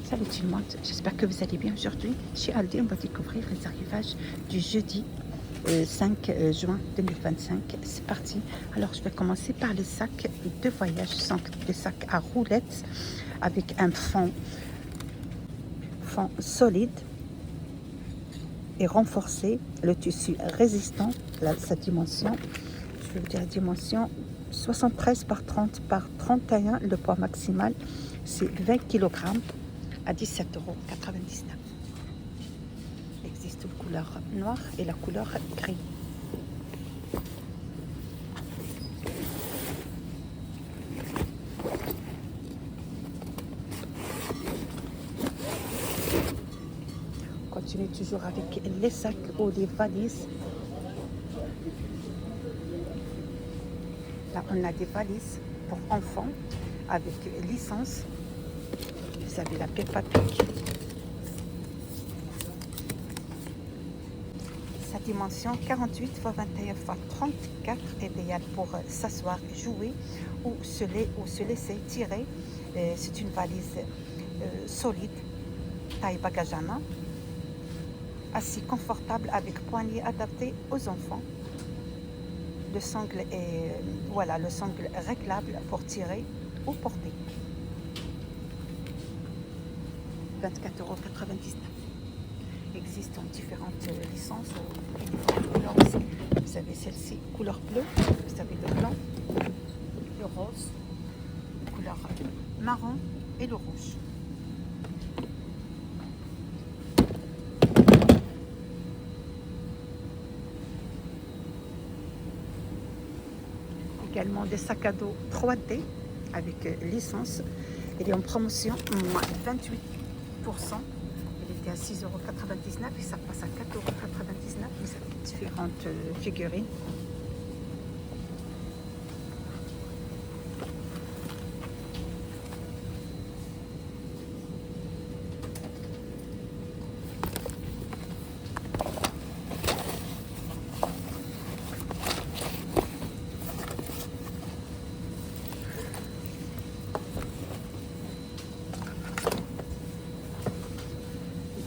Salut tout le monde, j'espère que vous allez bien. Aujourd'hui, chez Aldi, on va découvrir les arrivages du jeudi 5 juin 2025. C'est parti. Alors, je vais commencer par les sacs de voyage. Ce sont des sacs à roulettes avec un fond solide et renforcé. Le tissu résistant, sa dimension, je vais vous dire la dimension 73 par 30 par 31. Le poids maximal, c'est 20 kg. À 17,99 €. Il existe la couleur noire et la couleur gris. On continue toujours avec les sacs ou les valises. Là, on a des valises pour enfants avec licence. Vous avez la Peppa Pig. Sa dimension 48 x 21 x 34 est idéale pour s'asseoir, jouer ou se laisser tirer. C'est une valise solide, taille bagage à main, assis confortable avec poignée adaptée aux enfants. Le sangle est le sangle réglable pour tirer ou porter. 24,99 €. Existe en différentes licences et différentes couleurs aussi. Vous avez celle-ci, couleur bleue, vous avez le blanc, le rose, la couleur marron et le rouge. Également des sacs à dos 3D avec licence. Il est en promotion moins 28%. Il était à 6,99 € et ça passe à 4,99 €. Vous avez différentes figurines.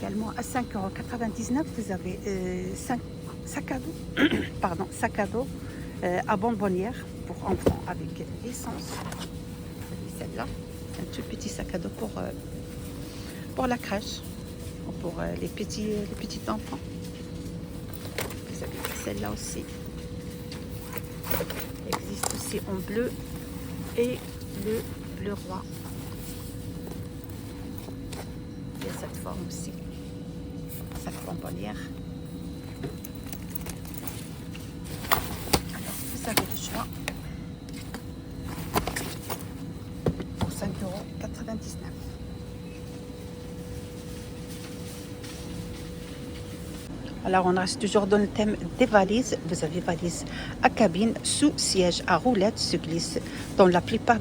Également à 5,99 €, vous avez 5 sacs à dos, sac à dos à bonbonnière pour enfants avec licence. Celle-là, un tout petit sac à dos pour la crèche ou pour les petits enfants. Vous avez celle-là aussi. Il existe aussi en bleu et le bleu roi. Il y a cette forme aussi. Sac bonbonnière. Alors, vous avez le choix pour 5,99 €. Alors, on reste toujours dans le thème des valises. Vous avez valise à cabine, sous siège à roulettes, se glisse dans la plupart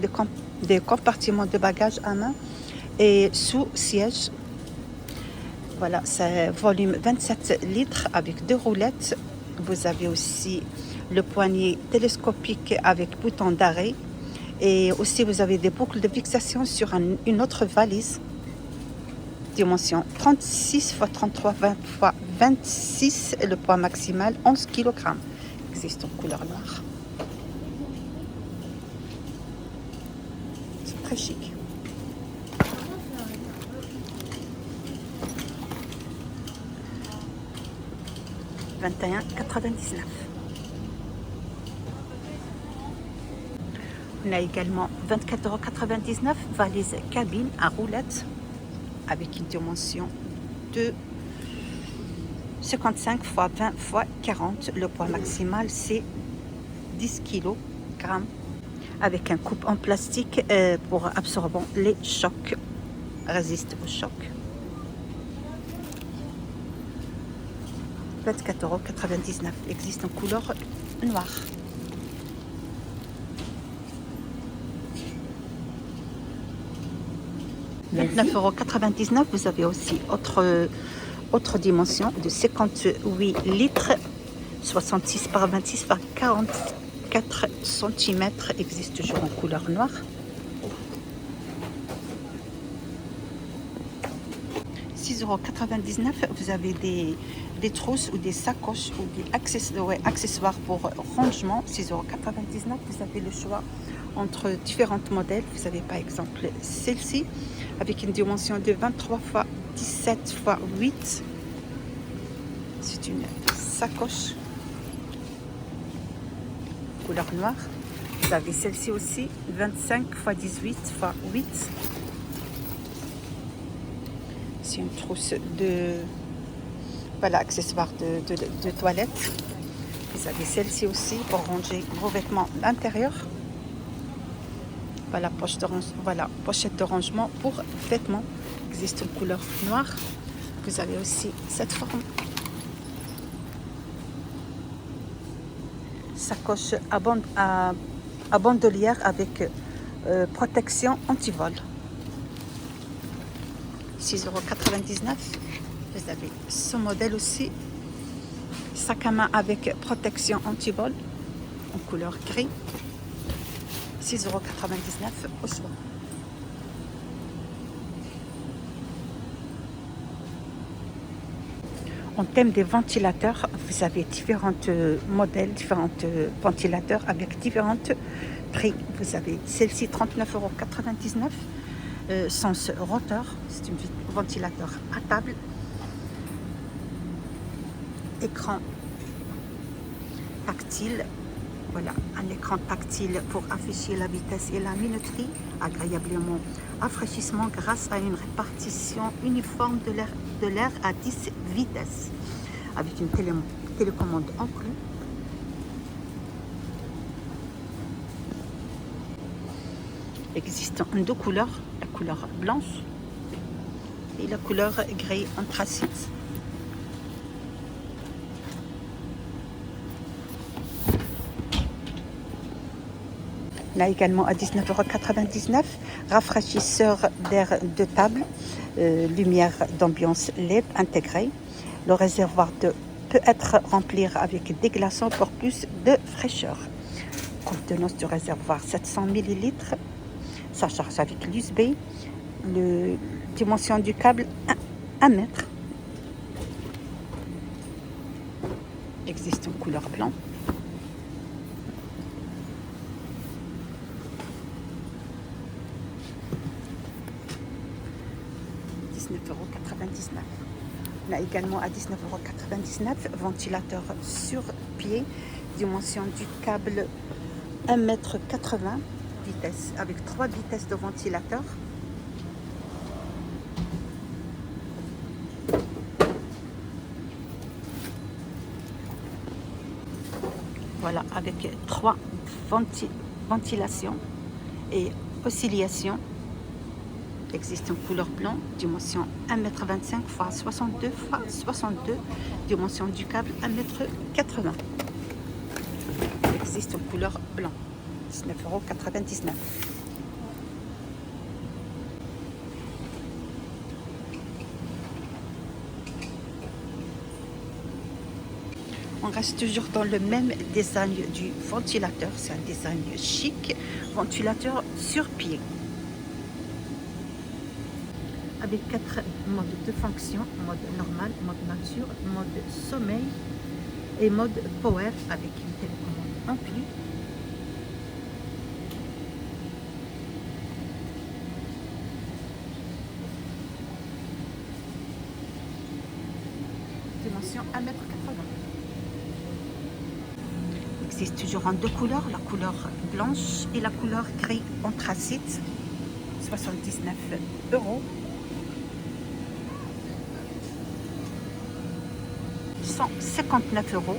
des compartiments de bagages à main et sous siège. Voilà, c'est volume 27 litres avec 2 roulettes. Vous avez aussi le poignet télescopique avec bouton d'arrêt. Et aussi, vous avez des boucles de fixation sur une autre valise. Dimension 36 x 33 20 x 26. Le poids maximal 11 kg. Existe en couleur noire. C'est très chic. « 21,99 €. On a également 24,99 €, valise cabine à roulettes avec une dimension de 55 x 20 x 40. Le poids maximal, c'est 10 kg avec un coupe en plastique pour absorbant les chocs, résiste aux chocs. 24,99 €. Existe en couleur noire. « 29,99 €. Vous avez aussi autre dimension de 58 litres, 66 par 26 par 44 cm. Existe toujours en couleur noire. 6,99 €, vous avez des trousses ou des sacoches ou des accessoires pour rangement. 6,99 €, vous avez le choix entre différents modèles. Vous avez par exemple celle-ci avec une dimension de 23 x 17 x 8. C'est une sacoche couleur noire. Vous avez celle-ci aussi, 25 x 18 x 8. C'est une trousse de accessoires de toilette. Vous avez celle-ci aussi pour ranger vos vêtements à l'intérieur. Voilà, pochette de rangement pour vêtements. Il existe une couleur noire. Vous avez aussi cette forme. Sacoche à bandoulière avec protection anti-vol. 6,99 €. Vous avez ce modèle aussi. Sac à main avec protection anti-vol en couleur gris. 6,99 € au choix. En thème des ventilateurs, vous avez différents modèles, différents ventilateurs avec différents prix. Vous avez celle-ci 39,99 €, sens rotor. C'est un ventilateur à table. Écran tactile. Voilà, un écran tactile pour afficher la vitesse et la minuterie, agréablement rafraîchissement grâce à une répartition uniforme de l'air à 10 vitesses, avec une télécommande inclue. Existant en deux couleurs, la couleur blanche et la couleur gris anthracite. Là également à 19,99 €, rafraîchisseur d'air de table, lumière d'ambiance LED intégrée. Le réservoir peut être rempli avec des glaçons pour plus de fraîcheur. Contenance du réservoir 700 ml. Ça charge avec l'USB. Dimension du câble 1 mètre. Existe en couleur blanc. €19,99. Là également à 19,99 €, ventilateur sur pied, dimension du câble 1,80 m, vitesse, avec 3 vitesses de ventilateur. Voilà, avec 3 ventilations et oscillations. Existe en couleur blanc, dimension 1,25 m x 62 x 62, dimension du câble 1,80 m. Existe en couleur blanc, 19,99 €. On reste toujours dans le même design du ventilateur, c'est un design chic, ventilateur sur pied. Avec 4 modes de fonction, mode normal, mode nature, mode sommeil et mode power avec une télécommande inclus. Dimension 1,80 m. Il existe toujours en deux couleurs, la couleur blanche et la couleur gris anthracite. 79 €. 159 €.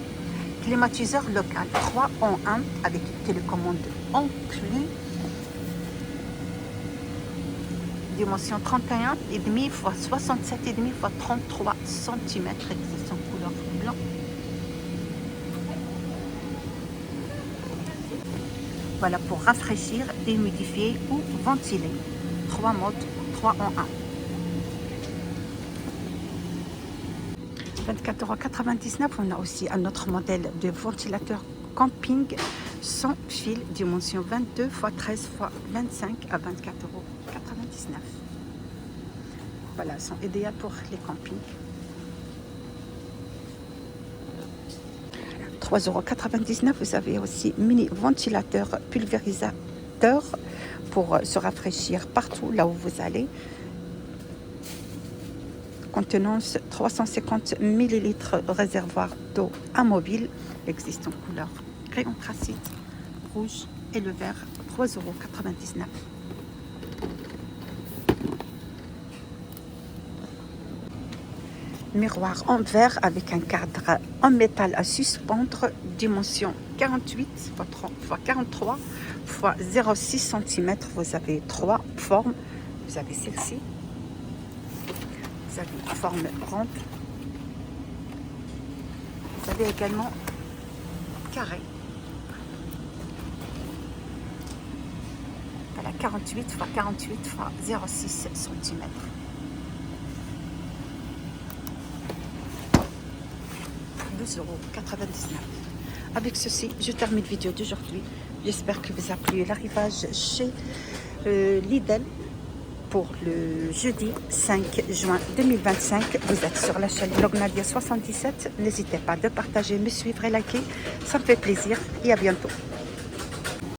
Climatiseur local 3 en 1 avec télécommande inclus. Dimension 31,5 x 67,5 x 33 cm. Existe en couleur blanc. Voilà pour rafraîchir, déhumidifier ou ventiler. 3 modes, 3 en 1. 24,99 €. On a aussi un autre modèle de ventilateur camping sans fil, dimension 22 x 13 x 25 à 24,99 €. Voilà, elles sont idéales pour les campings. 3,99 €. Vous avez aussi mini ventilateur pulvérisateur pour se rafraîchir partout là où vous allez. Contenance 350 ml, réservoir d'eau amovible, existe en couleur gris anthracite, rouge et le vert, 3,99 €. Miroir en verre avec un cadre en métal à suspendre, dimension 48 x 43 x 0,6 cm. Vous avez 3 formes. Vous avez celle-ci. Vous avez une forme ronde. Vous avez également carré. Voilà, 48 x 48 x 0,6 cm. €99. Avec ceci, je termine la vidéo d'aujourd'hui. J'espère que vous a plu l'arrivage chez Lidl pour le jeudi 5 juin 2025. Vous êtes sur la chaîne Lognadia 77. N'hésitez pas de partager, me suivre et liker. Ça me fait plaisir et à bientôt.